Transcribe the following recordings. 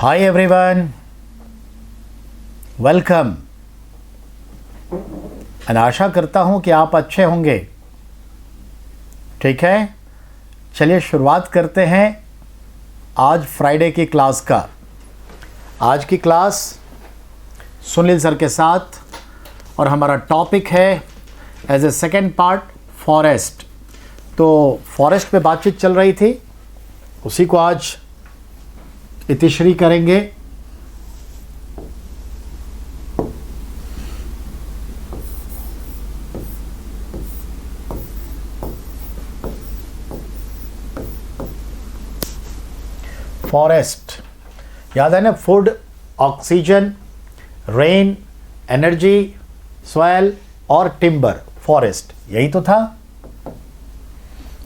Hi everyone, welcome. और आशा करता हूं कि आप अच्छे होंगे। ठीक है, चलिए शुरुआत करते हैं आज फ्राइडे की क्लास का। आज की क्लास सुनील सर के साथ और हमारा टॉपिक है as a second part forest. तो फॉरेस्ट पे बातचीत चल रही थी, उसी को आज इतिश्री करेंगे। फॉरेस्ट याद है ना, food, oxygen, rain, energy, soil और टिम्बर। फॉरेस्ट यही तो था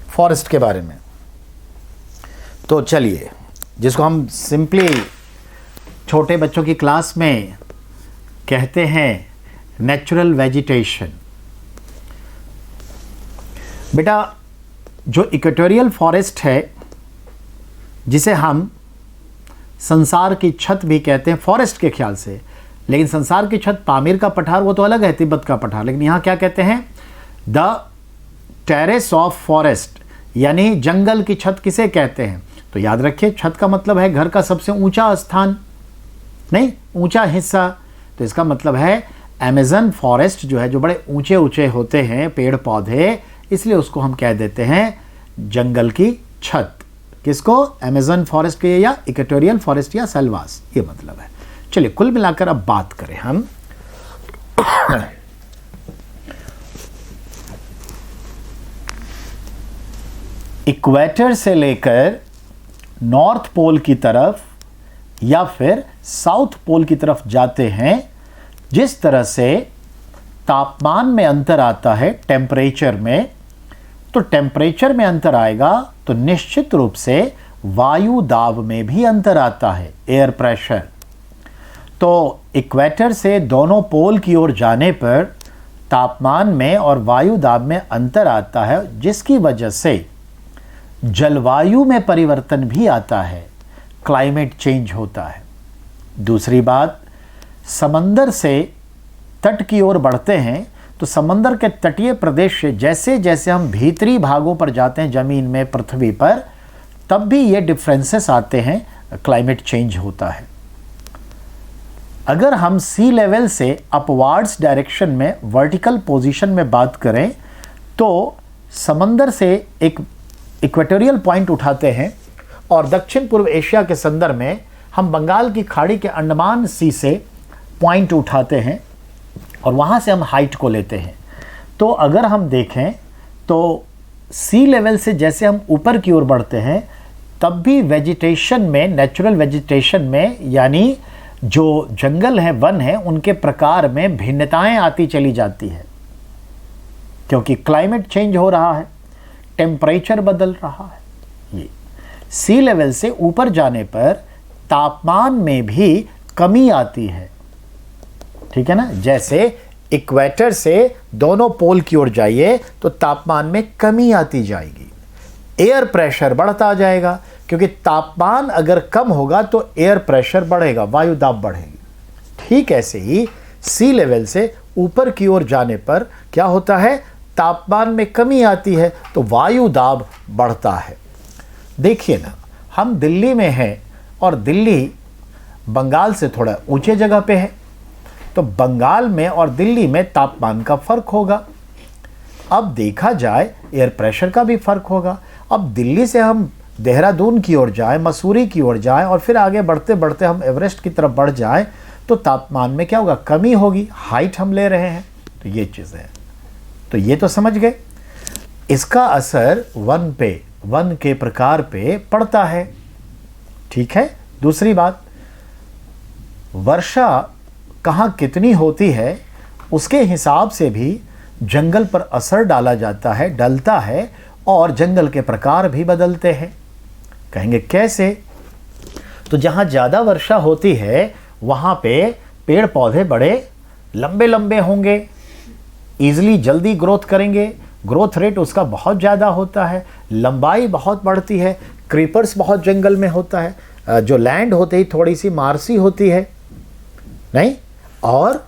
फॉरेस्ट के बारे में। तो चलिए, जिसको हम सिंपली छोटे बच्चों की क्लास में कहते हैं नेचुरल वेजिटेशन। बेटा, जो इक्वेटोरियल फॉरेस्ट है, जिसे हम संसार की छत भी कहते हैं फॉरेस्ट के ख्याल से, लेकिन संसार की छत पामीर का पठार वो तो अलग है, तिब्बत का पठार। लेकिन यहाँ क्या कहते हैं? द टेरेस ऑफ फॉरेस्ट, यानी जंगल की छत किसे कहते हैं? तो याद रखिए, छत का मतलब है घर का सबसे ऊंचा स्थान, नहीं ऊंचा हिस्सा। तो इसका मतलब है अमेज़न फॉरेस्ट जो है, जो बड़े ऊंचे ऊंचे होते हैं पेड़ पौधे, इसलिए उसको हम कह देते हैं जंगल की छत। किसको? अमेज़न फॉरेस्ट के, या इक्वेटोरियल फॉरेस्ट या सेल्वास, ये मतलब है। चलिए कुल मिलाकर अब बात करें हम इक्वेटर से लेकर नॉर्थ पोल की तरफ या फिर साउथ पोल की तरफ जाते हैं, जिस तरह से तापमान में अंतर आता है, टेम्परेचर में, तो टेम्परेचर में अंतर आएगा तो निश्चित रूप से वायु दाब में भी अंतर आता है, एयर प्रेशर। तो इक्वेटर से दोनों पोल की ओर जाने पर तापमान में और वायु दाब में अंतर आता है, जिसकी वजह से जलवायु में परिवर्तन भी आता है, क्लाइमेट चेंज होता है। दूसरी बात, समंदर से तट की ओर बढ़ते हैं तो समंदर के तटीय प्रदेश से जैसे जैसे हम भीतरी भागों पर जाते हैं ज़मीन में, पृथ्वी पर, तब भी ये डिफरेंसेस आते हैं, क्लाइमेट चेंज होता है। अगर हम सी लेवल से अपवार्ड्स डायरेक्शन में, वर्टिकल पोजीशन में बात करें, तो समंदर से एक इक्वेटोरियल पॉइंट उठाते हैं और दक्षिण पूर्व एशिया के संदर्भ में हम बंगाल की खाड़ी के अंडमान सी से पॉइंट उठाते हैं और वहाँ से हम हाइट को लेते हैं। तो अगर हम देखें तो सी लेवल से जैसे हम ऊपर की ओर बढ़ते हैं, तब भी वेजिटेशन में, नेचुरल वेजिटेशन में, यानी जो जंगल है, वन है, उनके प्रकार में भिन्नताएं आती चली जाती है, क्योंकि क्लाइमेट चेंज हो रहा है, टेम्परेचर बदल रहा है। ये सी लेवल से ऊपर जाने पर तापमान में भी कमी आती है, ठीक है ना। जैसे इक्वेटर से दोनों पोल की ओर जाइए तो तापमान में कमी आती जाएगी, एयर प्रेशर बढ़ता जाएगा, क्योंकि तापमान अगर कम होगा तो एयर प्रेशर बढ़ेगा, वायु दाब बढ़ेगी। ठीक ऐसे ही सी लेवल से ऊपर की ओर जाने पर क्या होता है? तापमान में कमी आती है तो वायु दाब बढ़ता है। देखिए ना, हम दिल्ली में हैं और दिल्ली बंगाल से थोड़ा ऊंचे जगह पे है, तो बंगाल में और दिल्ली में तापमान का फर्क होगा। अब देखा जाए एयर प्रेशर का भी फर्क होगा। अब दिल्ली से हम देहरादून की ओर जाएं, मसूरी की ओर जाएं और फिर आगे बढ़ते बढ़ते हम एवरेस्ट की तरफ बढ़ जाएं, तो तापमान में क्या होगा? कमी होगी, हाइट हम ले रहे हैं। तो ये चीज़ है। तो ये तो समझ गए। इसका असर वन पे, वन के प्रकार पे पड़ता है, ठीक है। दूसरी बात, वर्षा कहाँ कितनी होती है, उसके हिसाब से भी जंगल पर असर डाला जाता है, डलता है, और जंगल के प्रकार भी बदलते हैं। कहेंगे कैसे? तो जहाँ ज़्यादा वर्षा होती है वहाँ पे पेड़ पौधे बड़े लंबे लंबे होंगे, ईजिली जल्दी ग्रोथ करेंगे, ग्रोथ रेट उसका बहुत ज़्यादा होता है, लंबाई बहुत बढ़ती है, क्रीपर्स बहुत जंगल में होता है। जो लैंड होती है थोड़ी सी मार्सी होती है, नहीं, और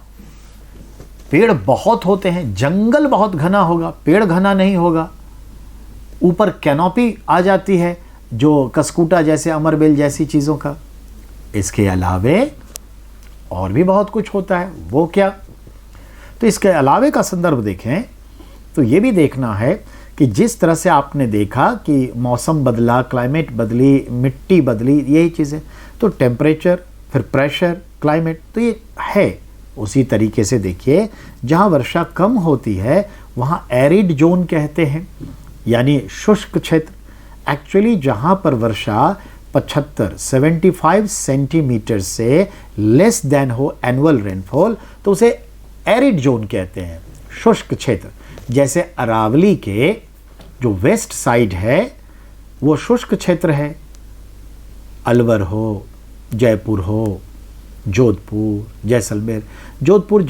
पेड़ बहुत होते हैं, जंगल बहुत घना होगा, पेड़ घना नहीं होगा, ऊपर कैनोपी आ जाती है जो कसकूटा जैसे, अमरबेल जैसी चीज़ों का। इसके अलावे और भी बहुत कुछ होता है, वो क्या? तो इसके अलावे का संदर्भ देखें तो ये भी देखना है कि जिस तरह से आपने देखा कि मौसम बदला, क्लाइमेट बदली, मिट्टी बदली, यही चीज़ें, तो टेम्परेचर, फिर प्रेशर, क्लाइमेट, तो ये है। उसी तरीके से देखिए, जहाँ वर्षा कम होती है वहाँ एरिड जोन कहते हैं, यानी शुष्क क्षेत्र। एक्चुअली जहाँ पर वर्षा 75 सेंटीमीटर से लेस देन हो एनुअल रेनफॉल, तो उसे एरिड जोन कहते हैं, शुष्क क्षेत्र। जैसे अरावली के जो वेस्ट साइड है वो शुष्क क्षेत्र है, अलवर हो, जयपुर हो, जोधपुर, जैसलमेर। जोधपुर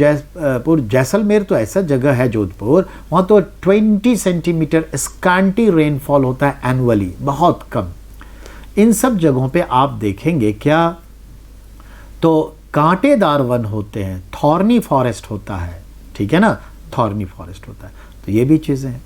जैसलमेर तो ऐसा जगह है जोधपुर, वहाँ तो 20 सेंटीमीटर स्कैंटी रेनफॉल होता है एनुअली, बहुत कम। इन सब जगहों पे आप देखेंगे क्या, तो कांटेदार वन होते हैं, थॉर्नी फॉरेस्ट होता है, ठीक है ना, थॉर्नी फॉरेस्ट होता है। तो ये भी चीज़ें हैं।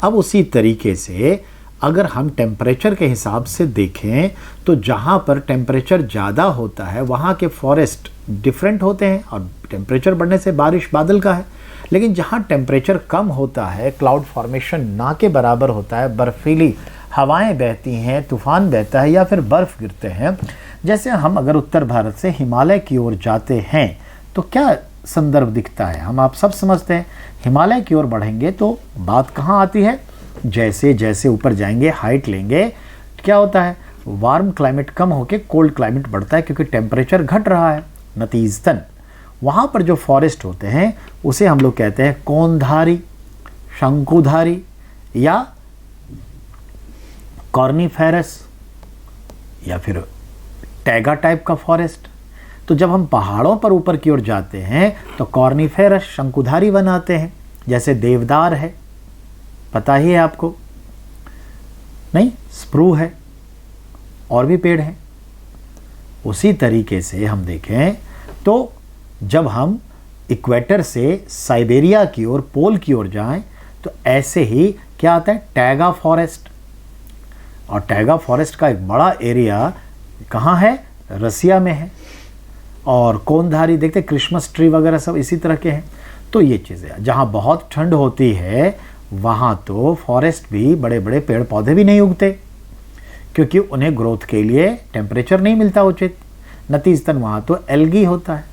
अब उसी तरीके से अगर हम टेम्परेचर के हिसाब से देखें तो जहाँ पर टेम्परेचर ज़्यादा होता है वहाँ के फॉरेस्ट डिफरेंट होते हैं, और टेम्परेचर बढ़ने से बारिश बादल का है। लेकिन जहाँ टेम्परेचर कम होता है, क्लाउड फॉर्मेशन ना के बराबर होता है, बर्फीली हवाएं बहती हैं, तूफान बहता है या फिर बर्फ़ गिरते हैं। जैसे हम अगर उत्तर भारत से हिमालय की ओर जाते हैं तो क्या संदर्भ दिखता है, हम आप सब समझते हैं। हिमालय की ओर बढ़ेंगे तो बात कहाँ आती है, जैसे जैसे ऊपर जाएंगे, हाइट लेंगे, क्या होता है, वार्म क्लाइमेट कम होकर कोल्ड क्लाइमेट बढ़ता है क्योंकि टेम्परेचर घट रहा है। नतीजतन वहाँ पर जो फॉरेस्ट होते हैं उसे हम लोग कहते हैं कोनधारी, शंकुधारी या कॉर्निफेरस या फिर टैगा टाइप का फॉरेस्ट। तो जब हम पहाड़ों पर ऊपर की ओर जाते हैं तो कॉर्निफेरस, शंकुधारी वन आते हैं, जैसे देवदार है, पता ही है आपको, नहीं, स्प्रू है, और भी पेड़ हैं। उसी तरीके से हम देखें तो जब हम इक्वेटर से साइबेरिया की ओर, पोल की ओर जाएं तो ऐसे ही क्या आता है, टैगा फॉरेस्ट। और टैगा फॉरेस्ट का एक बड़ा एरिया कहाँ है, रसिया में है। और कोनधारी देखते, क्रिसमस ट्री वगैरह सब इसी तरह के हैं। तो ये चीज़ें, जहाँ बहुत ठंड होती है वहाँ तो फॉरेस्ट भी, बड़े बड़े पेड़ पौधे भी नहीं उगते क्योंकि उन्हें ग्रोथ के लिए टेम्परेचर नहीं मिलता उचित। नतीजतन वहाँ तो एल्गी होता है,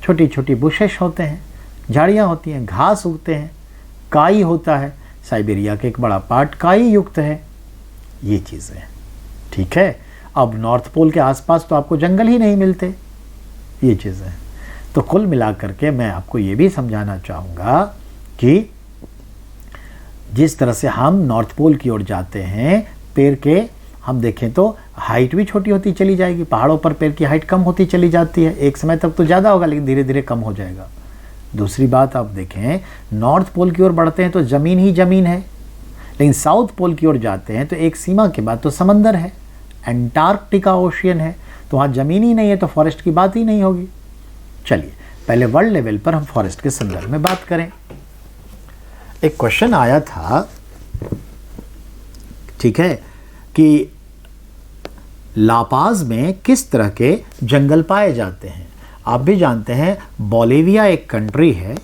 छोटी छोटी बुशेस होते हैं, झाड़ियाँ होती हैं, घास उगते हैं, काई होता है, साइबेरिया का एक बड़ा पार्ट काई युक्त है। ये चीज़ें, ठीक है। अब नॉर्थ पोल के आसपास तो आपको जंगल ही नहीं मिलते, ये चीज़ें। तो कुल मिलाकर के मैं आपको ये भी समझाना चाहूँगा कि जिस तरह से हम नॉर्थ पोल की ओर जाते हैं, पेड़ के हम देखें तो हाइट भी छोटी होती चली जाएगी, पहाड़ों पर पेड़ की हाइट कम होती चली जाती है। एक समय तक तो ज़्यादा होगा लेकिन धीरे धीरे कम हो जाएगा। दूसरी बात आप देखें, नॉर्थ पोल की ओर बढ़ते हैं तो ज़मीन ही ज़मीन है, लेकिन साउथ पोल की ओर जाते हैं तो एक सीमा के बाद तो समंदर है, एंटार्क्टिका ओशियन है, तो वहाँ ज़मीन ही नहीं है तो फॉरेस्ट की बात ही नहीं होगी। चलिए पहले वर्ल्ड लेवल पर हम फॉरेस्ट के संदर्भ में बात करें। एक क्वेश्चन आया था, ठीक है, कि लापाज में किस तरह के जंगल पाए जाते हैं। आप भी जानते हैं बोलिविया एक कंट्री है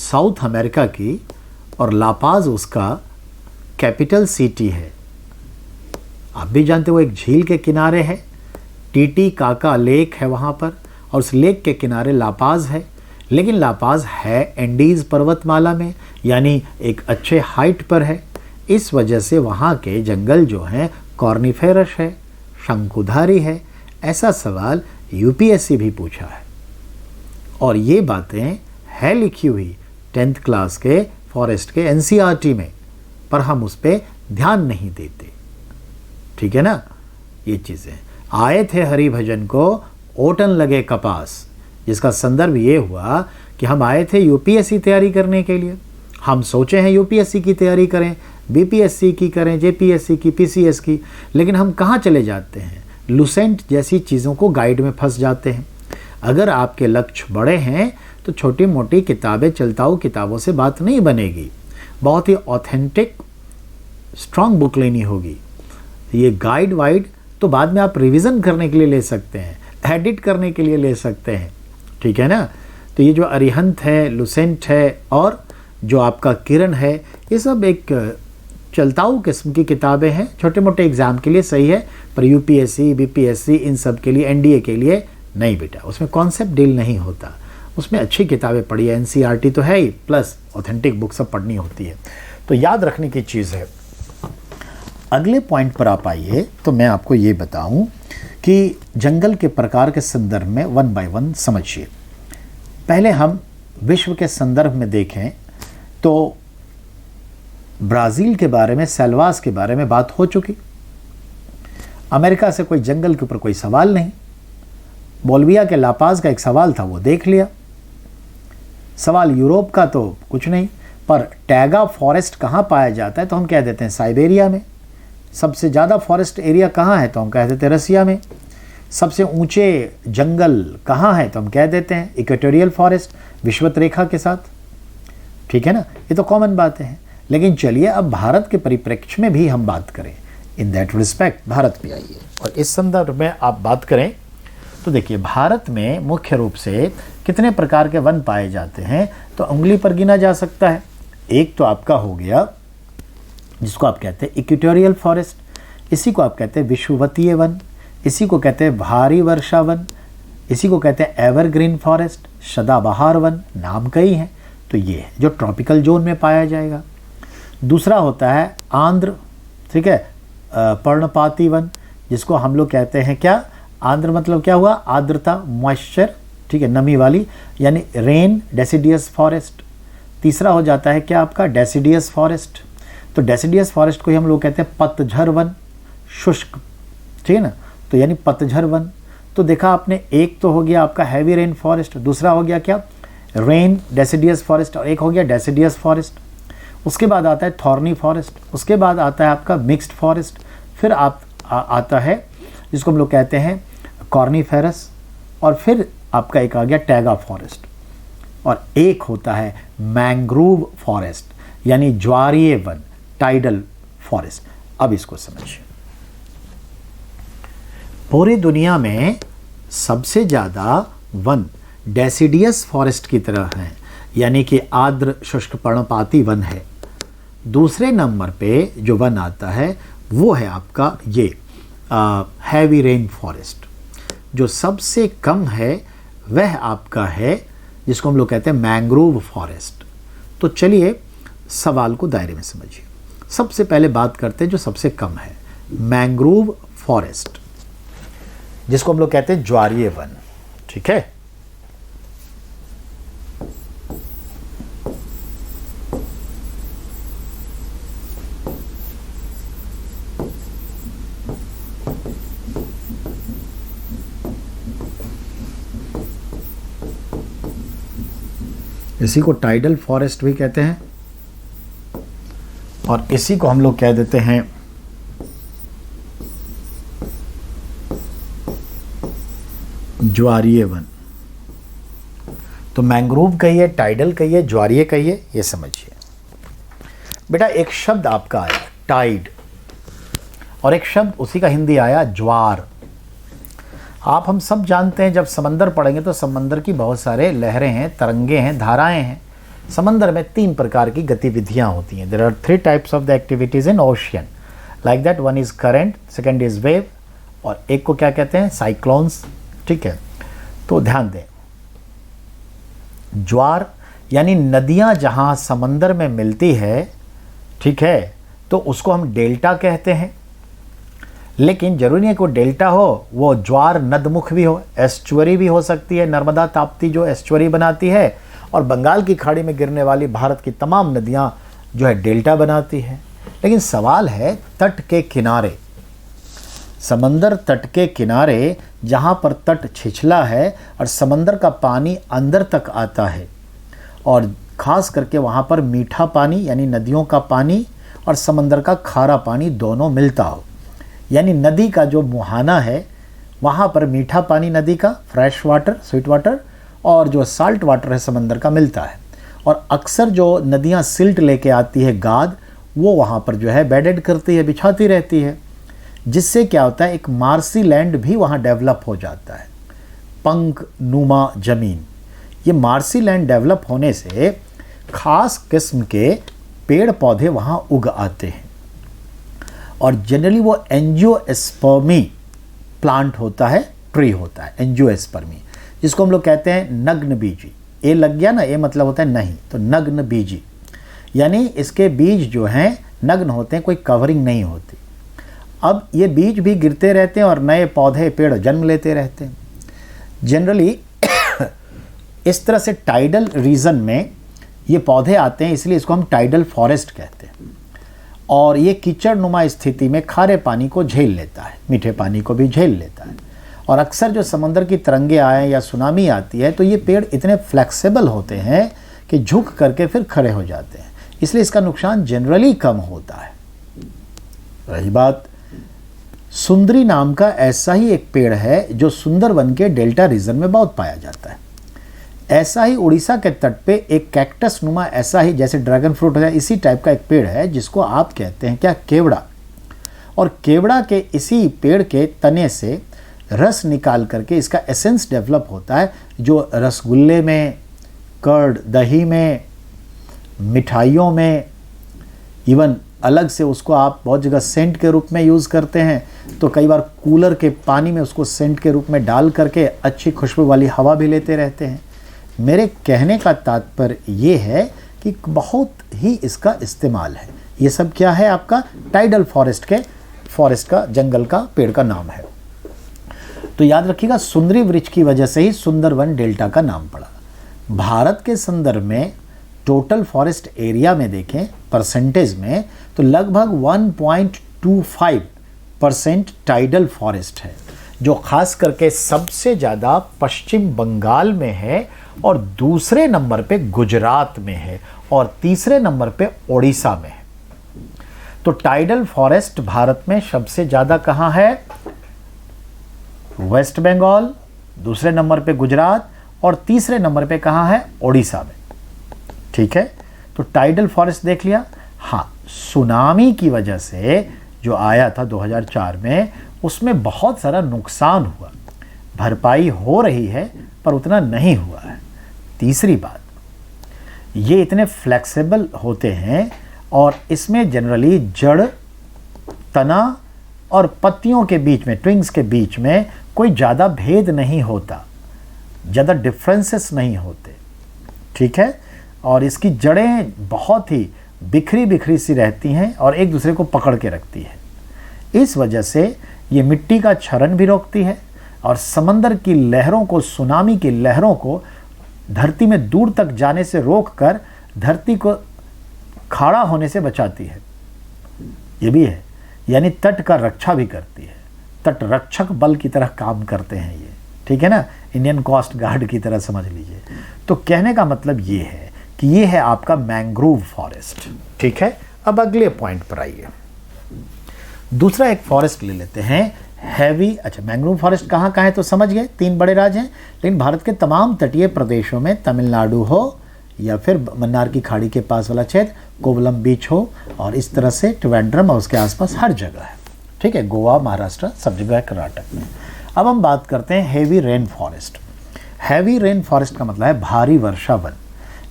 साउथ अमेरिका की, और लापाज उसका कैपिटल सिटी है। आप भी जानते हो वो एक झील के किनारे है, टीटीकाका लेक है वहाँ पर, और उस लेक के किनारे लापाज है। लेकिन लापाज है एंडीज़ पर्वतमाला में, यानी एक अच्छे हाइट पर है। इस वजह से वहाँ के जंगल जो हैं कॉर्निफेरस है, शंकुधारी है। ऐसा सवाल यूपीएससी भी पूछा है, और ये बातें है लिखी हुई 10th क्लास के फॉरेस्ट के एनसीईआरटी में, पर हम उस पर ध्यान नहीं देते, ठीक है ना। ये चीज़ें, आए थे हरि भजन को ओटन लगे कपास, जिसका संदर्भ ये हुआ कि हम आए थे यूपीएससी तैयारी करने के लिए। हम सोचे हैं यूपीएससी की तैयारी करें, बीपीएससी की करें, जेपीएससी की, पीसीएस की, लेकिन हम कहाँ चले जाते हैं, लुसेंट जैसी चीज़ों को गाइड में फंस जाते हैं। अगर आपके लक्ष्य बड़े हैं तो छोटी मोटी किताबें, चलताऊ किताबों से बात नहीं बनेगी, बहुत ही ऑथेंटिक स्ट्रांग बुक लेनी होगी। ये गाइड वाइड तो बाद में आप रिवीजन करने के लिए ले सकते हैं, एडिट करने के लिए ले सकते हैं, ठीक है ना। तो ये जो अरिहंत है, लुसेंट है और जो आपका किरण है, ये सब एक चलताऊ किस्म की किताबें हैं, छोटे मोटे एग्ज़ाम के लिए सही है, पर यूपीएससी, बीपीएससी इन सब के लिए, एनडीए के लिए नहीं बेटा, उसमें कॉन्सेप्ट डील नहीं होता। उसमें अच्छी किताबें पढ़िए, एनसीईआरटी तो है ही, प्लस ऑथेंटिक बुक सब पढ़नी होती है। तो याद रखने की चीज़ है। अगले पॉइंट पर आप आइए तो मैं आपको ये बताऊं कि जंगल के प्रकार के संदर्भ में वन बाय वन समझिए। पहले हम विश्व के संदर्भ में देखें तो ब्राज़ील के बारे में, सेल्वास के बारे में बात हो चुकी। अमेरिका से कोई जंगल के ऊपर कोई सवाल नहीं। बोल्विया के लापाज का एक सवाल था, वो देख लिया। सवाल यूरोप का तो कुछ नहीं, पर टैगा फॉरेस्ट कहाँ पाया जाता है तो हम कह देते हैं साइबेरिया में। सबसे ज़्यादा फॉरेस्ट एरिया कहाँ है तो हम कह देते हैं रसिया में। सबसे ऊंचे जंगल कहाँ है तो हम कह देते हैं इक्वेटोरियल फॉरेस्ट, विषुवत रेखा के साथ, ठीक है ना। ये तो कॉमन बातें हैं। लेकिन चलिए अब भारत के परिप्रेक्ष्य में भी हम बात करें। इन दैट रिस्पेक्ट भारत पे आइए और इस संदर्भ में आप बात करें तो देखिए, भारत में मुख्य रूप से कितने प्रकार के वन पाए जाते हैं तो उंगली पर गिना जा सकता है। एक तो आपका हो गया जिसको आप कहते हैं इक्वेटोरियल फॉरेस्ट, इसी को आप कहते हैं विषुवतीय वन, इसी को कहते हैं भारी वर्षा वन, इसी को कहते हैं एवरग्रीन फॉरेस्ट, सदाबहार वन, नाम कई हैं। तो ये है जो ट्रॉपिकल जोन में पाया जाएगा। दूसरा होता है आंध्र, ठीक है, पर्णपाती वन, जिसको हम लोग कहते हैं क्या, आंध्र मतलब क्या हुआ, आर्द्रता, मॉइस्चर, ठीक है, नमी वाली, यानी रेन डेसिडियस फॉरेस्ट। तीसरा हो जाता है क्या आपका डेसिडियस फॉरेस्ट। तो डेसिडियस फॉरेस्ट को ही हम लोग कहते हैं पतझर वन, शुष्क, ठीक है ना, तो यानी पतझर वन। तो देखा आपने, एक तो हो गया आपका हैवी रेन फॉरेस्ट, दूसरा हो गया क्या रेन डेसिडियस फॉरेस्ट, और एक हो गया डेसिडियस फॉरेस्ट। उसके बाद आता है थॉर्नी फॉरेस्ट, उसके बाद आता है आपका मिक्स्ड फॉरेस्ट, फिर आता है जिसको हम लोग कहते हैं कॉर्नीफेरस, और फिर आपका एक आ गया टैगा फॉरेस्ट, और एक होता है मैंग्रोव फॉरेस्ट यानी ज्वारीय वन, टाइडल फॉरेस्ट। अब इसको समझिए, पूरी दुनिया में सबसे ज़्यादा वन डेसिडियस फॉरेस्ट की तरह है, यानी कि आर्द्र शुष्क पर्णपाती वन है। दूसरे नंबर पे जो वन आता है वो है आपका ये हैवी रेन फॉरेस्ट। जो सबसे कम है वह आपका है जिसको हम लोग कहते हैं मैंग्रोव फॉरेस्ट। तो चलिए सवाल को दायरे में समझिए। सबसे पहले बात करते हैं जो सबसे कम है, मैंग्रोव फॉरेस्ट, जिसको हम लोग कहते हैं ज्वारीय वन, ठीक है। इसी को टाइडल फॉरेस्ट भी कहते हैं, और इसी को हम लोग कह देते हैं ज्वारीय वन। तो मैंग्रोव कहिए, टाइडल कहिए, ज्वारीय कहिए, ये समझिए बेटा। एक शब्द आपका आया टाइड, और एक शब्द उसी का हिंदी आया ज्वार। आप हम सब जानते हैं, जब समंदर पढ़ेंगे तो समंदर की बहुत सारे लहरें हैं, तरंगे हैं, धाराएं हैं। समंदर में 3 प्रकार की गतिविधियां होती हैं। There are 3 types of the activities in ocean, like that. One is current, second is wave, और एक को क्या कहते हैं, साइक्लोन्स, ठीक है। तो ध्यान दें, ज्वार यानी नदियां जहां समंदर में मिलती है, ठीक है, तो उसको हम डेल्टा कहते हैं। लेकिन जरूरी नहीं कि वो डेल्टा हो, वो ज्वार नदमुख भी हो, एस्चुअरी भी हो सकती है। नर्मदा ताप्ती जो एस्चुअरी बनाती है, और बंगाल की खाड़ी में गिरने वाली भारत की तमाम नदियां जो है डेल्टा बनाती है। लेकिन सवाल है तट के किनारे, समंदर तट के किनारे जहाँ पर तट छिछला है और समंदर का पानी अंदर तक आता है, और ख़ास करके वहाँ पर मीठा पानी यानी नदियों का पानी और समंदर का खारा पानी दोनों मिलता हो, यानी नदी का जो मुहाना है वहाँ पर मीठा पानी नदी का, फ्रेश वाटर, स्वीट वाटर, और जो साल्ट वाटर है समंदर का मिलता है। और अक्सर जो नदियाँ सिल्ट लेके आती है, गाद, वो वहाँ पर जो है बेडेड करती है, बिछाती रहती है, जिससे क्या होता है, एक मार्सी लैंड भी वहाँ डेवलप हो जाता है, पंख नुमा ज़मीन। ये मार्सी लैंड डेवलप होने से खास किस्म के पेड़ पौधे वहाँ उग आते हैं, और जनरली वो एंजियोस्पर्मी प्लांट होता है, ट्री होता है एंजियोस्पर्मी, जिसको हम लोग कहते हैं नग्न बीजी। ए लग गया ना, ए मतलब होता है नहीं, तो नग्न बीजी, यानी इसके बीज जो हैं नग्न होते हैं, कोई कवरिंग नहीं होती। अब ये बीज भी गिरते रहते हैं और नए पौधे पेड़ जन्म लेते रहते हैं। जनरली इस तरह से टाइडल रीजन में ये पौधे आते हैं, इसलिए इसको हम टाइडल फॉरेस्ट कहते हैं। और ये कीचड़ नुमा स्थिति में खारे पानी को झेल लेता है, मीठे पानी को भी झेल लेता है। और अक्सर जो समंदर की तरंगे आए या सुनामी आती है, तो ये पेड़ इतने फ्लेक्सिबल होते हैं कि झुक करके फिर खड़े हो जाते हैं, इसलिए इसका नुकसान जनरली कम होता है। रही बात, सुंदरी नाम का ऐसा ही एक पेड़ है जो सुंदरवन के डेल्टा रीजन में बहुत पाया जाता है। ऐसा ही उड़ीसा के तट पे एक कैक्टस नुमा, ऐसा ही जैसे ड्रैगन फ्रूट है, इसी टाइप का एक पेड़ है जिसको आप कहते हैं क्या, केवड़ा। और केवड़ा के इसी पेड़ के तने से रस निकाल करके इसका एसेंस डेवलप होता है, जो रसगुल्ले में, कर्ड, दही में, मिठाइयों में, इवन अलग से उसको आप बहुत जगह सेंट के रूप में यूज़ करते हैं। तो कई बार कूलर के पानी में उसको सेंट के रूप में डाल करके अच्छी खुशबू वाली हवा भी लेते रहते हैं। मेरे कहने का तात्पर्य ये है कि बहुत ही इसका इस्तेमाल है। ये सब क्या है, आपका टाइडल फॉरेस्ट का, जंगल का, पेड़ का नाम है। तो याद रखिएगा, सुंदरी वृक्ष की वजह से ही सुंदरवन डेल्टा का नाम पड़ा। भारत के संदर्भ में टोटल फॉरेस्ट एरिया में देखें परसेंटेज में, तो लगभग 1.25% टाइडल फॉरेस्ट है, जो खास करके सबसे ज़्यादा पश्चिम बंगाल में है, और दूसरे नंबर पे गुजरात में है, और तीसरे नंबर पे ओडिशा में है। तो टाइडल फॉरेस्ट भारत में सबसे ज़्यादा कहाँ है, वेस्ट बंगाल, दूसरे नंबर पे गुजरात, और तीसरे नंबर पे कहाँ है, ओडिशा में। ठीक है, तो टाइडल फॉरेस्ट देख लिया। हाँ, सुनामी की वजह से जो आया था 2004 में, उसमें बहुत सारा नुकसान हुआ, भरपाई हो रही है पर उतना नहीं हुआ है। तीसरी बात, ये इतने फ्लेक्सिबल होते हैं और इसमें जनरली जड़, तना और पत्तियों के बीच में, ट्विंग्स के बीच में कोई ज़्यादा भेद नहीं होता, ज़्यादा डिफरेंसेस नहीं होते। ठीक है, और इसकी जड़ें बहुत ही बिखरी बिखरी सी रहती हैं और एक दूसरे को पकड़ के रखती है। इस वजह से ये मिट्टी का क्षरण भी रोकती है और समंदर की लहरों को, सुनामी की लहरों को धरती में दूर तक जाने से रोककर धरती को खड़ा होने से बचाती है। ये भी है, यानी तट का रक्षा भी करती है, तट रक्षक बल की तरह काम करते हैं ये। ठीक है ना, इंडियन कोस्ट गार्ड की तरह समझ लीजिए। तो कहने का मतलब ये है कि ये है आपका मैंग्रोव फॉरेस्ट। ठीक है, अब अगले पॉइंट पर आइए। दूसरा एक फॉरेस्ट ले लेते हैं, हैवी। अच्छा, मैंग्रोव फॉरेस्ट कहाँ कहाँ है तो समझ गए, 3 बड़े राज्य हैं, लेकिन भारत के तमाम तटीय प्रदेशों में, तमिलनाडु हो या फिर मन्नार की खाड़ी के पास वाला क्षेत्र, कोवलम बीच हो, और इस तरह से त्रिवेंद्रम और उसके आसपास हर जगह है। ठीक है, गोवा, महाराष्ट्र, सब जगह है, कर्नाटक में। अब हम बात करते हैं heavy rain forest. Heavy rain forest का मतलब है भारी वर्षा वन।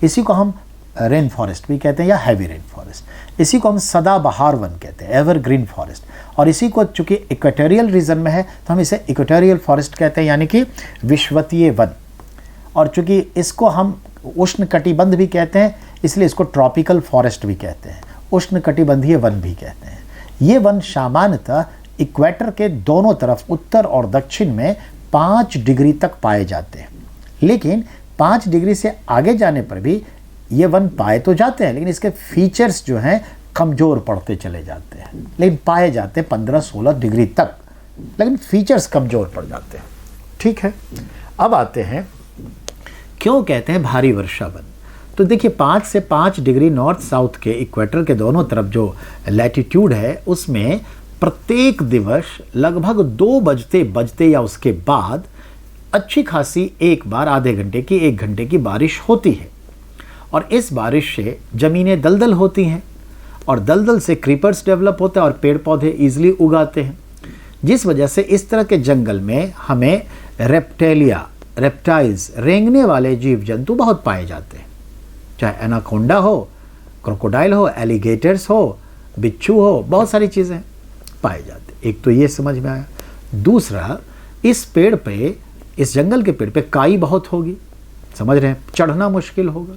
इसी को हम रेन फॉरेस्ट भी कहते हैं या हैवी रेन फॉरेस्ट। इसी को हम सदाबहार वन कहते हैं, एवरग्रीन फॉरेस्ट। और इसी को चूंकि इक्वेटोरियल रीजन में है तो हम इसे इक्वेटोरियल फॉरेस्ट कहते हैं, यानी कि विषुवतीय वन। और चूंकि इसको हम उष्ण कटिबंध भी कहते हैं, इसलिए इसको ट्रॉपिकल फॉरेस्ट भी कहते हैं, उष्ण कटिबंधीय वन भी कहते हैं। ये वन सामान्यतः इक्वेटर के दोनों तरफ, उत्तर और दक्षिण में 5 डिग्री तक पाए जाते हैं। लेकिन 5 डिग्री से आगे जाने पर भी ये वन पाए तो जाते हैं, लेकिन इसके फीचर्स जो हैं कमज़ोर पड़ते चले जाते हैं। लेकिन पाए जाते हैं 15-16 डिग्री तक, लेकिन फीचर्स कमज़ोर पड़ जाते हैं। ठीक है, अब आते हैं क्यों कहते हैं भारी वर्षा वन। तो देखिए, 5 से 5 डिग्री नॉर्थ साउथ के इक्वेटर के दोनों तरफ जो लैटिट्यूड है, उसमें प्रत्येक दिवस लगभग 2 बजते बजते या उसके बाद अच्छी खासी एक बार आधे घंटे की 1 घंटे की बारिश होती है, और इस बारिश से ज़मीनें दलदल होती हैं और दलदल से क्रीपर्स डेवलप होते हैं और पेड़ पौधे ईजिली उगाते हैं, जिस वजह से इस तरह के जंगल में हमें रेप्टाइल्स, रेंगने वाले जीव जंतु बहुत पाए जाते हैं। चाहे एनाकोंडा हो, क्रोकोडाइल हो, एलिगेटर्स हो, बिच्छू हो, बहुत सारी चीज़ें पाए जाते हैं। एक तो ये समझ में आया। दूसरा, इस पेड़ पे, इस जंगल के पेड़ पे काई बहुत होगी, समझ रहे हैं, चढ़ना मुश्किल होगा,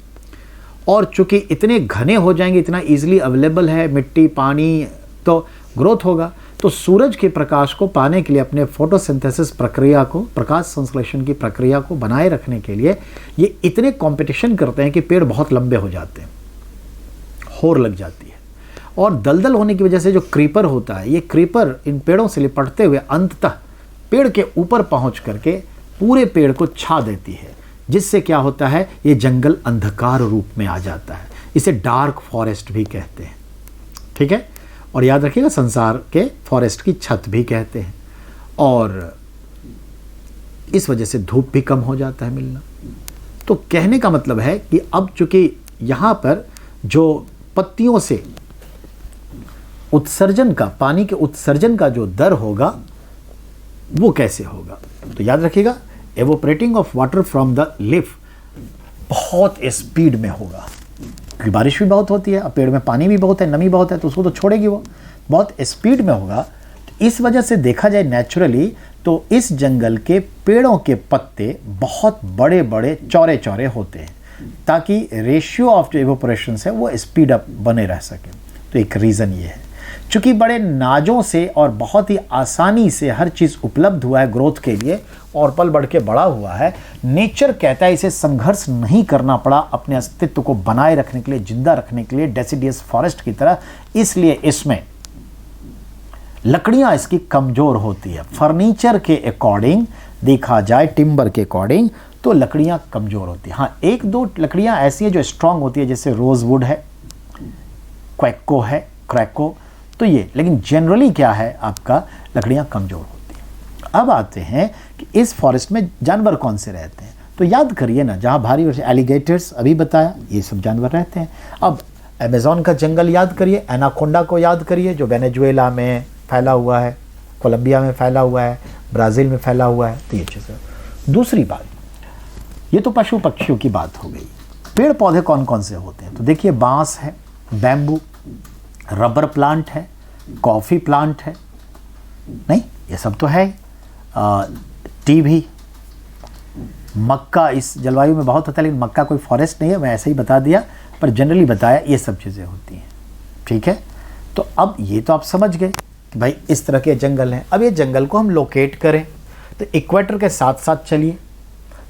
और चूंकि इतने घने हो जाएंगे, इतना इजीली अवेलेबल है मिट्टी पानी, तो ग्रोथ होगा। तो सूरज के प्रकाश को पाने के लिए, अपने फोटोसिंथेसिस प्रक्रिया को, प्रकाश संश्लेषण की प्रक्रिया को बनाए रखने के लिए ये इतने कंपटीशन करते हैं कि पेड़ बहुत लंबे हो जाते हैं, होर लग जाती है। और दलदल होने की वजह से जो क्रीपर होता है, ये क्रीपर इन पेड़ों से लिपटते हुए अंततः पेड़ के ऊपर पहुंच करके पूरे पेड़ को छा देती है, जिससे क्या होता है, ये जंगल अंधकार रूप में आ जाता है। इसे डार्क फॉरेस्ट भी कहते हैं, ठीक है। और याद रखिएगा, संसार के फॉरेस्ट की छत भी कहते हैं। और इस वजह से धूप भी कम हो जाता है मिलना। तो कहने का मतलब है कि अब चूंकि यहाँ पर जो पत्तियों से उत्सर्जन का, पानी के उत्सर्जन का जो दर होगा, वो कैसे होगा, तो याद रखिएगा, evaporating of water from the leaf बहुत स्पीड में होगा, क्योंकि बारिश भी बहुत होती है, अब पेड़ में पानी भी बहुत है, नमी बहुत है, तो उसको तो छोड़ेगी, वो बहुत स्पीड में होगा। तो इस वजह से देखा जाए नेचुरली, तो इस जंगल के पेड़ों के पत्ते बहुत बड़े बड़े चौड़े चौड़े होते हैं, ताकि रेशियो ऑफ जो इवोपरेशन है वो स्पीड अप बने रह सके। तो एक रीज़न ये है, चूँकि बड़े नाजों से और बहुत ही आसानी से हर चीज़ उपलब्ध हुआ है ग्रोथ के लिए, और पल बढ़ के बड़ा हुआ है, नेचर कहता है इसे संघर्ष नहीं करना पड़ा अपने अस्तित्व को बनाए रखने के लिए, जिंदा रखने के लिए, डेसिडियस फॉरेस्ट की तरह। इसलिए इसमें लकड़ियां इसकी कमज़ोर होती है। फर्नीचर के अकॉर्डिंग देखा जाए, टिम्बर के अकॉर्डिंग, तो लकड़ियां कमज़ोर होती हैं। हाँ, 1-2 लकड़ियां ऐसी हैं जो स्ट्रांग होती है, जैसे रोजवुड है, क्वैको है, क्रैको, तो ये, लेकिन जनरली क्या है, आपका लकड़ियां कमज़ोर होती हैं। अब आते हैं कि इस फॉरेस्ट में जानवर कौन से रहते हैं, तो याद करिए ना, जहाँ भारी वर्षा, एलिगेटर्स अभी बताया, ये सब जानवर रहते हैं। अब अमेज़न का जंगल याद करिए, एनाकोंडा को याद करिए, जो वेनेजुएला में फैला हुआ है, कोलंबिया में फैला हुआ है, ब्राज़ील में फैला हुआ है, तो ये चीज़ें। दूसरी बात, ये तो पशु पक्षियों की बात हो गई। पेड़ पौधे कौन कौन से होते हैं, तो देखिए, बांस है, बैम्बू, रबर प्लांट है, कॉफ़ी प्लांट है, नहीं ये सब तो है, टी भी, मक्का इस जलवायु में बहुत होता है, लेकिन मक्का कोई फॉरेस्ट नहीं है, मैं ऐसे ही बता दिया, पर जनरली बताया, ये सब चीज़ें होती हैं, ठीक है। तो अब ये तो आप समझ गए कि भाई इस तरह के जंगल हैं। अब ये जंगल को हम लोकेट करें, तो इक्वेटर के साथ साथ चलिए,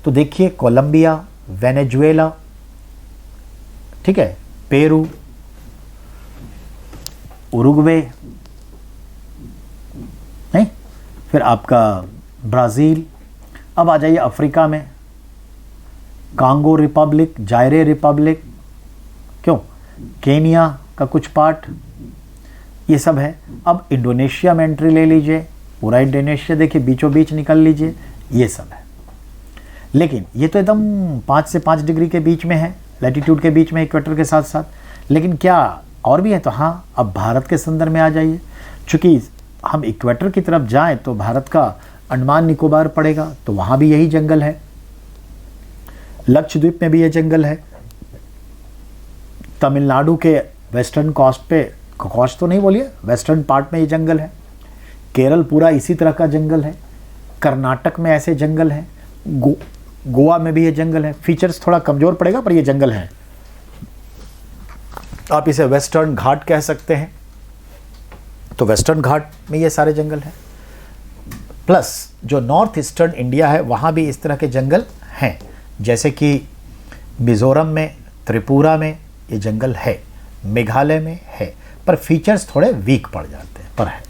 तो देखिए, कोलंबिया, वेनेजुएला, ठीक है, पेरू, उरुग्वे, नहीं, फिर आपका ब्राज़ील। अब आ जाइए अफ्रीका में, कांगो रिपब्लिक, जायरे रिपब्लिक, क्यों, केनिया का कुछ पार्ट, ये सब है। अब इंडोनेशिया में एंट्री ले लीजिए, पूरा इंडोनेशिया देखिए, बीचों बीच निकल लीजिए, ये सब है। लेकिन ये तो एकदम 5 से 5 डिग्री के बीच में है, लैटिट्यूड के बीच में, इक्वेटर के साथ साथ। लेकिन क्या और भी है, तो हाँ, अब भारत के संदर्भ में आ जाइए। चूँकि हम इक्वेटर की तरफ जाएं तो भारत का अंडमान निकोबार पड़ेगा, तो वहाँ भी यही जंगल है। लक्षद्वीप में भी ये जंगल है। तमिलनाडु के वेस्टर्न कोस्ट पे, कोस्ट तो नहीं बोलिए, वेस्टर्न पार्ट में ये जंगल है। केरल पूरा इसी तरह का जंगल है। कर्नाटक में ऐसे जंगल हैं। गोवा में भी ये जंगल है। फीचर्स थोड़ा कमज़ोर पड़ेगा, पर ये जंगल है। आप इसे वेस्टर्न घाट कह सकते हैं, तो वेस्टर्न घाट में ये सारे जंगल हैं। प्लस जो नॉर्थ ईस्टर्न इंडिया है, वहाँ भी इस तरह के जंगल हैं, जैसे कि मिज़ोरम में, त्रिपुरा में ये जंगल है, मेघालय में है, पर फीचर्स थोड़े वीक पड़ जाते हैं, पर है।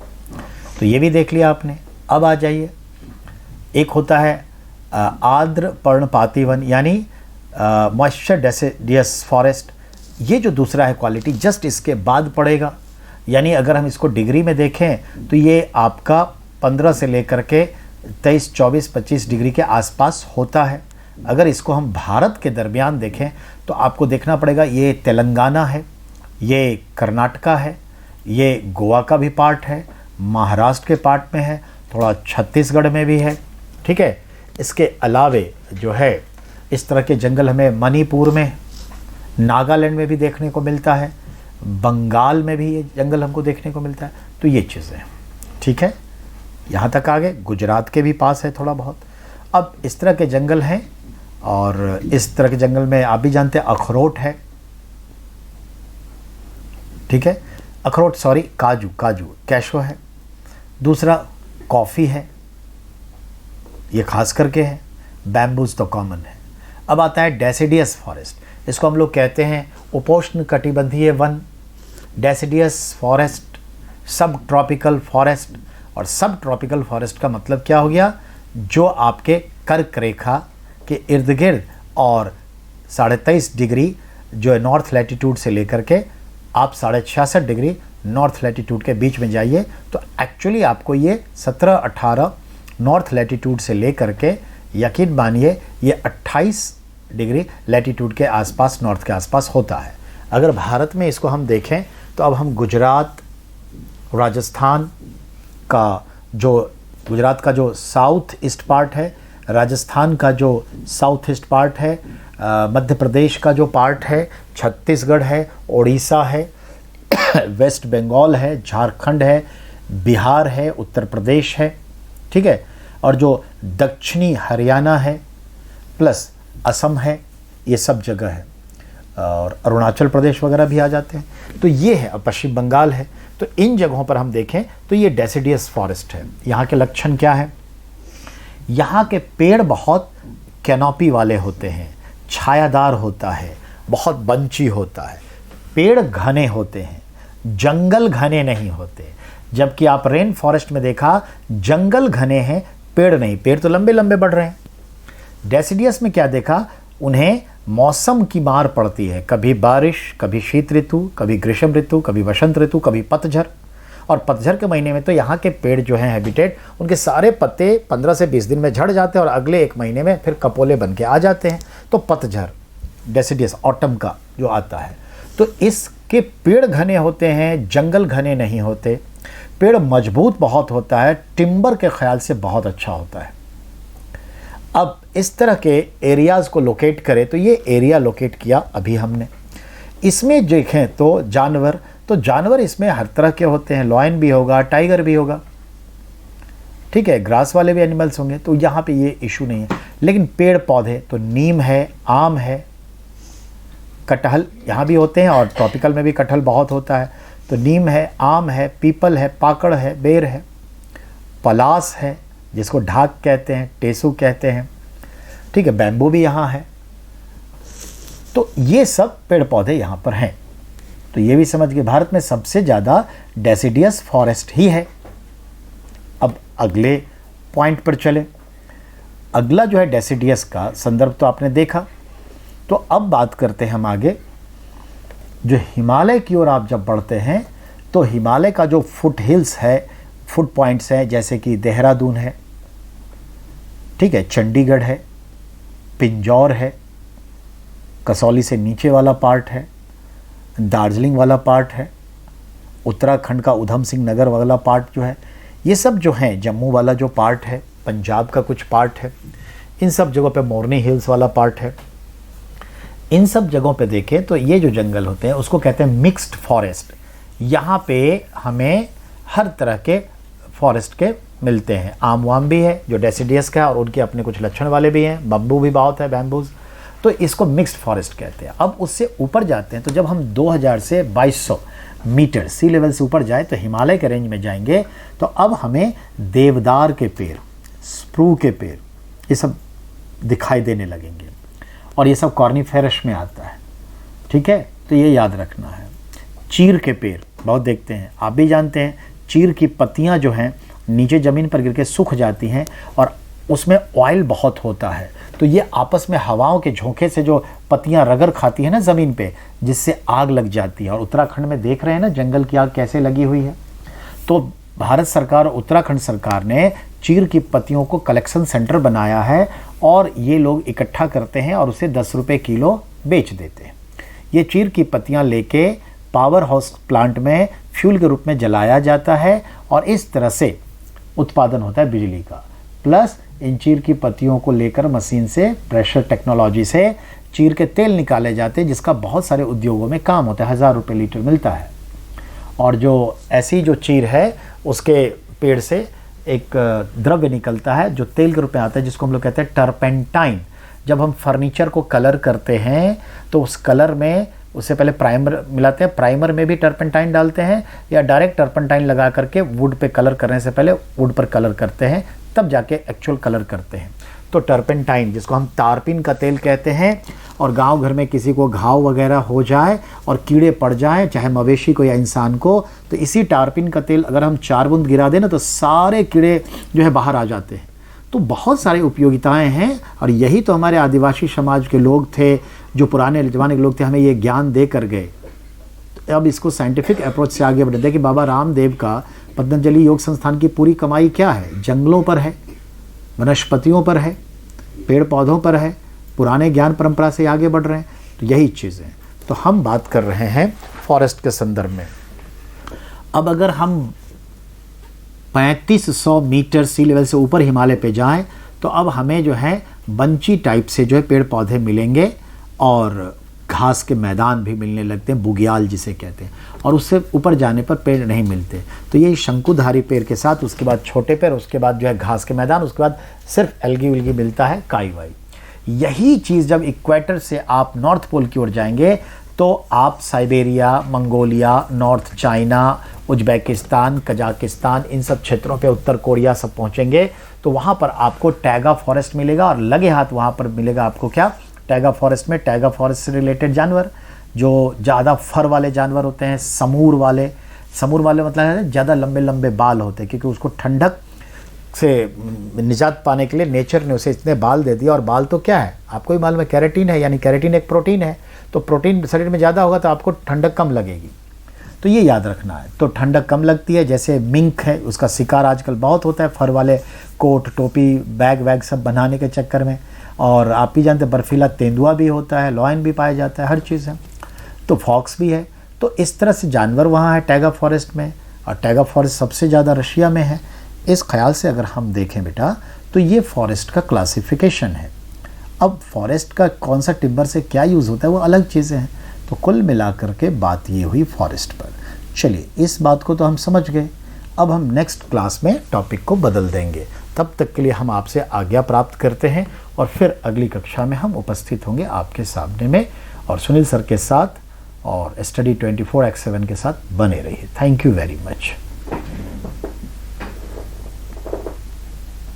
तो ये भी देख लिया आपने। अब आ जाइए, एक होता है आर्द्र पर्णपाती वन, यानी मॉइस्चर डेसिडियस फॉरेस्ट। ये जो दूसरा है क्वालिटी, जस्ट इसके बाद पड़ेगा। यानी अगर हम इसको डिग्री में देखें तो ये आपका 15 से लेकर के 23, 24, 25 डिग्री के आसपास होता है। अगर इसको हम भारत के दरमियान देखें तो आपको देखना पड़ेगा, ये तेलंगाना है, ये कर्नाटका है, ये गोवा का भी पार्ट है, महाराष्ट्र के पार्ट में है, थोड़ा छत्तीसगढ़ में भी है। ठीक है, इसके अलावे जो है इस तरह के जंगल हमें मणिपुर में, नागालैंड में भी देखने को मिलता है, बंगाल में भी ये जंगल हमको देखने को मिलता है। तो ये चीज़ें, ठीक है, यहाँ तक आ गए। गुजरात के भी पास है थोड़ा बहुत। अब इस तरह के जंगल हैं, और इस तरह के जंगल में आप भी जानते हैं अखरोट है। ठीक है, अखरोट, सॉरी, काजू कैशो है। दूसरा कॉफ़ी है, ये खास करके है। बैम्बूज तो कॉमन है। अब आता है डेसिडियस फॉरेस्ट। इसको हम लोग कहते हैं उपोष्ण कटिबंधीय वन, डेसिडियस फॉरेस्ट, सब ट्रॉपिकल फॉरेस्ट। और सब ट्रॉपिकल फॉरेस्ट का मतलब क्या हो गया, जो आपके कर्क रेखा के इर्द गिर्द और 23.5 डिग्री जो है नॉर्थ लैटिट्यूड से लेकर के आप 66.5 डिग्री नॉर्थ लैटिट्यूड के बीच में जाइए, तो एक्चुअली आपको ये 17-18 नॉर्थ लैटिट्यूड से लेकर के यकीन मानिए ये 28 डिग्री लैटिट्यूड के आसपास, नॉर्थ के आसपास होता है। अगर भारत में इसको हम देखें तो अब हम गुजरात का जो साउथ ईस्ट पार्ट है, राजस्थान का जो साउथ ईस्ट पार्ट है, मध्य प्रदेश का जो पार्ट है, छत्तीसगढ़ है, उड़ीसा है, वेस्ट बंगाल है, झारखंड है, बिहार है, उत्तर प्रदेश है। ठीक है, और जो दक्षिणी हरियाणा है प्लस असम है, ये सब जगह है, और अरुणाचल प्रदेश वगैरह भी आ जाते हैं। तो ये है, पश्चिम बंगाल है। तो इन जगहों पर हम देखें तो ये डेसिडियस फॉरेस्ट है। यहाँ के लक्षण क्या है, यहाँ के पेड़ बहुत कैनोपी वाले होते हैं, छायादार होता है, बहुत बंची होता है, पेड़ घने होते हैं, जंगल घने नहीं होते। जबकि आप रेन फॉरेस्ट में देखा जंगल घने हैं, पेड़ नहीं, पेड़ तो लंबे लंबे बढ़ रहे हैं। डेसिडियस में क्या देखा, उन्हें मौसम की मार पड़ती है, कभी बारिश, कभी शीत ऋतु, कभी ग्रीष्म ऋतु, कभी वसंत ऋतु, कभी पतझड़। और पतझड़ के महीने में तो यहाँ के पेड़ जो हैं हैबिटेट, उनके सारे पत्ते 15 से 20 दिन में झड़ जाते हैं और अगले 1 महीने में फिर कपोले बन के आ जाते हैं। तो पतझड़ डेसिडियस ऑटम का जो आता है, तो इसके पेड़ घने होते हैं, जंगल घने नहीं होते, पेड़ मजबूत बहुत होता है, टिम्बर के ख्याल से बहुत अच्छा होता है। अब इस तरह के एरियाज़ को लोकेट करें तो ये एरिया लोकेट किया अभी हमने। इसमें देखें तो जानवर इसमें हर तरह के होते हैं, लॉयन भी होगा, टाइगर भी होगा, ठीक है, ग्रास वाले भी एनिमल्स होंगे, तो यहाँ पे ये इशू नहीं है। लेकिन पेड़ पौधे तो नीम है, आम है, कटहल यहाँ भी होते हैं, और ट्रॉपिकल में भी कटहल बहुत होता है। तो नीम है, आम है, पीपल है, पाकड़ है, बेर है, पलास है जिसको ढाक कहते हैं, टेसू कहते हैं, ठीक है, बैम्बू भी यहाँ है। तो ये सब पेड़ पौधे यहाँ पर हैं। तो ये भी समझ गए भारत में सबसे ज़्यादा डेसिडियस फॉरेस्ट ही है। अब अगले पॉइंट पर चले। अगला जो है डेसिडियस का संदर्भ तो आपने देखा। तो अब बात करते हैं हम आगे, जो हिमालय की ओर आप जब बढ़ते हैं तो हिमालय का जो फुट हिल्स है, फुट पॉइंट्स हैं, जैसे कि देहरादून है, ठीक है, चंडीगढ़ है, पिंजौर है, कसौली से नीचे वाला पार्ट है, दार्जिलिंग वाला पार्ट है, उत्तराखंड का उधम सिंह नगर वाला पार्ट जो है, ये सब जो हैं, जम्मू वाला जो पार्ट है, पंजाब का कुछ पार्ट है, इन सब जगहों पे मोरनी हिल्स वाला पार्ट है। इन सब जगहों पे देखें तो ये जो जंगल होते हैं उसको कहते हैं मिक्स्ड फॉरेस्ट। यहाँ पे हमें हर तरह के फॉरेस्ट के मिलते हैं। आम वाम भी है जो डेसिडियस का है, और उनके अपने कुछ लक्षण वाले भी हैं, बम्बू भी बहुत है, बैम्बूज, तो इसको मिक्स्ड फॉरेस्ट कहते हैं। अब उससे ऊपर जाते हैं तो जब हम 2000 से 2200 मीटर सी लेवल से ऊपर जाए तो हिमालय के रेंज में जाएंगे, तो अब हमें देवदार के पेड़, स्प्रू के पेड़, ये सब दिखाई देने लगेंगे, और ये सब कॉर्निफेरस में आता है, ठीक है, तो ये याद रखना है। चीर के पेड़ बहुत देखते हैं, आप भी जानते हैं, चीर की पत्तियां जो हैं नीचे ज़मीन पर गिर के सूख जाती हैं और उसमें ऑयल बहुत होता है, तो ये आपस में हवाओं के झोंके से जो पत्तियां रगड़ खाती है ना ज़मीन पे, जिससे आग लग जाती है। और उत्तराखंड में देख रहे हैं ना जंगल की आग कैसे लगी हुई है। तो भारत सरकार और उत्तराखंड सरकार ने चीड़ की पत्तियों को कलेक्शन सेंटर बनाया है और ये लोग इकट्ठा करते हैं और उसे 10 रुपये किलो बेच देते हैं। ये चीड़ की पत्तियां लेके पावर हाउस प्लांट में फ्यूल के रूप में जलाया जाता है और इस तरह से उत्पादन होता है बिजली का। प्लस इन चीड़ की पत्तियों को लेकर मशीन से प्रेशर टेक्नोलॉजी से चीड़ के तेल निकाले जाते हैं, जिसका बहुत सारे उद्योगों में काम होता है, 1000 रुपये लीटर मिलता है। और जो ऐसी जो चीड़ है उसके पेड़ से एक द्रव्य निकलता है जो तेल के रूप में आता है, जिसको हम लोग कहते हैं टर्पेंटाइन। जब हम फर्नीचर को कलर करते हैं तो उस कलर में उससे पहले प्राइमर मिलाते हैं, प्राइमर में भी टर्पेंटाइन डालते हैं या डायरेक्ट टर्पेंटाइन लगा करके वुड पे कलर करने से पहले वुड पर कलर करते हैं, तब जाके एक्चुअल कलर करते हैं। तो टर्पेंटाइन जिसको हम तारपीन का तेल कहते हैं, और गांव घर में किसी को घाव वगैरह हो जाए और कीड़े पड़ जाएं, चाहे मवेशी को या इंसान को, तो इसी टारपीन का तेल अगर हम 4 बूंद गिरा दें ना तो सारे कीड़े जो है बाहर आ जाते हैं। तो बहुत सारी उपयोगिताएं हैं और यही तो हमारे आदिवासी समाज के लोग थे, जो पुराने ज़माने के लोग थे, हमें ये ज्ञान दे कर गए। तो अब इसको साइंटिफिक अप्रोच से आगे बढ़े। देखिए बाबा रामदेव का पतंजलि योग संस्थान की पूरी कमाई क्या है? जंगलों पर है, वनस्पतियों पर है, पेड़ पौधों पर है, पुराने ज्ञान परंपरा से आगे बढ़ रहे हैं। तो यही चीज़ें। तो हम बात कर रहे हैं फॉरेस्ट के संदर्भ में। अब अगर हम 3500 मीटर सी लेवल से ऊपर हिमालय पे जाएं तो अब हमें जो है बंची टाइप से जो है पेड़ पौधे मिलेंगे और घास के मैदान भी मिलने लगते हैं, बुग्याल जिसे कहते हैं। और उससे ऊपर जाने पर पेड़ नहीं मिलते। तो ये शंकुधारी पेड़ के साथ उसके बाद छोटे पेड़, उसके बाद जो है घास के मैदान, उसके बाद सिर्फ एल्गी उल्गी मिलता है, काई वाई। यही चीज़ जब इक्वेटर से आप नॉर्थ पोल की ओर जाएंगे तो आप Siberia, Mongolia, north China, Uzbekistan, Kazakhstan, इन सब क्षेत्रों पे, उत्तर कोरिया सब पहुंचेंगे तो वहाँ पर आपको टैगा फॉरेस्ट मिलेगा। और लगे हाथ वहाँ पर मिलेगा आपको क्या? टैगा फॉरेस्ट में टैगा फॉरेस्ट से रिलेटेड जानवर, जो ज़्यादा फर वाले जानवर होते हैं, समूर वाले मतलब है ज़्यादा लंबे लंबे बाल होते हैं, क्योंकि उसको ठंडक से निजात पाने के लिए नेचर ने उसे इतने बाल दे दिया। और बाल तो क्या है आपको ही मालूम है, कैरेटीन है, यानी कैरेटीन एक प्रोटीन है। तो प्रोटीन शरीर में ज़्यादा होगा तो आपको ठंडक कम लगेगी, तो ये याद रखना है। तो ठंडक कम लगती है। जैसे मिंक है, उसका शिकार आजकल बहुत होता है फर वाले कोट, टोपी, बैग वैग सब बनाने के चक्कर में। और आप भी जानते हैं बर्फीला तेंदुआ भी होता है, लॉयन भी पाया जाता है, हर चीज़ है। तो फॉक्स भी है। तो इस तरह से जानवर वहाँ है टैगा फॉरेस्ट में। और टैगा फॉरेस्ट सबसे ज़्यादा रशिया में है। इस ख्याल से अगर हम देखें बेटा तो ये फॉरेस्ट का क्लासिफिकेशन है। अब फॉरेस्ट का कौन सा टिम्बर से क्या यूज़ होता है वो अलग चीज़ें हैं। तो कुल मिलाकर के बात ये हुई फॉरेस्ट पर। चलिए इस बात को तो हम समझ गए। अब हम नेक्स्ट क्लास में टॉपिक को बदल देंगे। तब तक के लिए हम आपसे आज्ञा प्राप्त करते हैं और फिर अगली कक्षा में हम उपस्थित होंगे आपके सामने में, और सुनील सर के साथ और स्टडी 24x7 के साथ बने रहिए। Thank you very much.